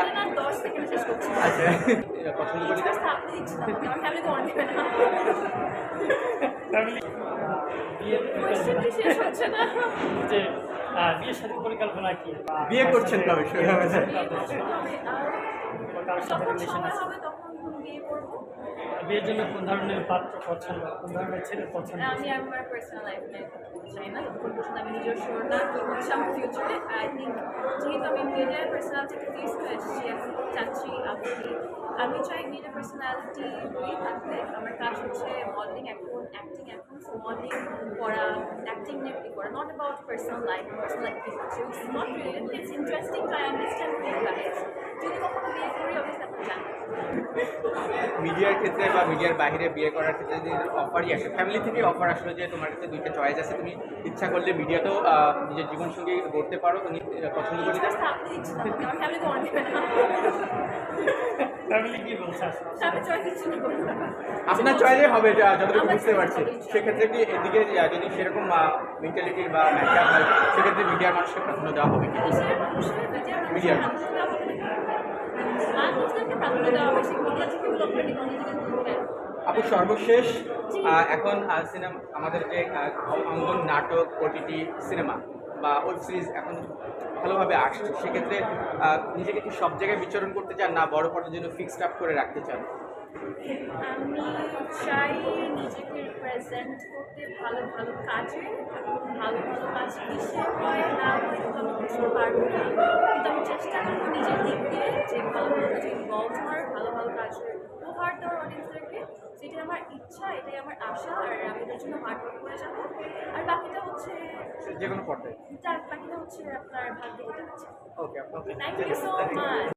এটা না 10 সেকেন্ডে শেষ করছি। আচ্ছা পছন্দ করি Just আপনি দিচ্ছেন না, আমার ফ্যামিলি তো অনেক না। কোয়েশ্চেনটি শেষ হচ্ছে না। যে বিয়ের সাথে পরিকল্পনা কি বা বিয়ে করছেন কবে বিয়ে করতে হবে, কারোর সাথে যখন রিলেশন সময় আছে হবে তখন বিয়ে করব। বিয়ের জন্য কোন ধরনের পাত্র পছন্দ কোন ধরনের ছেলে পছন্দ আমি আমার পার্সোনাল লাইফ নিয়ে কথা বলতে চাই না, যতক্ষণ পর্যন্ত আমি নিজের শিওর না কি হচ্ছে আমার ফিউচারে। আই থিঙ্ক যেহেতু আমি মিডিয়ার পার্সোনালিটিকে ফেস করে এসেছি, এখন চাচ্ছি আমি চাই মিডিয়ার পার্সোনালিটি হয়েই থাকতে। আমার কাজ হচ্ছে মডেলিং, এখন অ্যাক্টিং, এখন সো মডেলিং করা, অ্যাক্টিং নিয়ে করা, নট অ্যাবাউট পার্সোনাল লাইফ কি হচ্ছে, it's not related, it's interesting to understand you guys. যদি কখনো বিয়ে করি অবশ্যই আপনারা জানবেন। মিডিয়ার ক্ষেত্রে বা মিডিয়ার বাইরে বিয়ে করার ক্ষেত্রে যদি অফারই আসে, ফ্যামিলি থেকে অফার আসলো যে তোমার কাছে দুইটা চয়েস আছে, তুমি ইচ্ছা করলে মিডিয়াতেও নিজের জীবনসঙ্গী করতে পারো, তুমি পছন্দ করি Just আপনি দিচ্ছেন না, আমার ফ্যামিলি তো অনেক না। ফ্যামিলি কি বলছে আসলে? আমি চয়েস দিচ্ছি না কোনো। আপনার চয়েসে হবে যতটুকু আমার বুঝতে choice পারছি। হবে। সেক্ষেত্রে কি এদিকে যদি সেরকম মেন্টালিটি বা ম্যাচার হয়, সেক্ষেত্রে মিডিয়ার মানুষকে প্রাধান্য দেওয়া হবে কি? কিসের মানুষের মিডিয়ার প্রাধান্য দেওয়া হবে না? মানুষদেরকে প্রাধান্য দেওয়া হবে, সেগুলো থেকে ডেভেলপমেন্ট ইকোনমিক্যাল দিবেন। আপু সর্বশেষ এখন সিনেমা আমাদের যে অঙ্গন নাটক ওটিটি সিনেমা বা ওয়েব সিরিজ এখন ভালোভাবে আসছে, সেক্ষেত্রে নিজেকে কি সব জায়গায় বিচরণ করতে চান, না বড় পর্যায়ের জন্য ফিক্সড আপ করে রাখতে চান? আমি চাই নিজেকে রিপ্রেজেন্ট করতে ভালো ভালো কাজে, ভালো ভালো কাজ কিসে হয় না হয় তো আমি বুঝতে পারবো না, কিন্তু আমি চেষ্টা করবো নিজের দিক দিয়ে যে ভালো ভালো কাজে ইনভলভ হওয়ার, ভালো ভালো কাজের উপহার দেওয়ার অডিয়েন্সদেরকে। সেটাই আমার ইচ্ছা, এটাই আমার আশা, আর আমি এটার জন্য হার্ডওয়ার্ক করে যাবো। আর বাকিটা হচ্ছে যে কোনো পর্যায়ে। বাকিটা হচ্ছে আপনার ভাগ্যে হতে হচ্ছে। Okay thank you so much.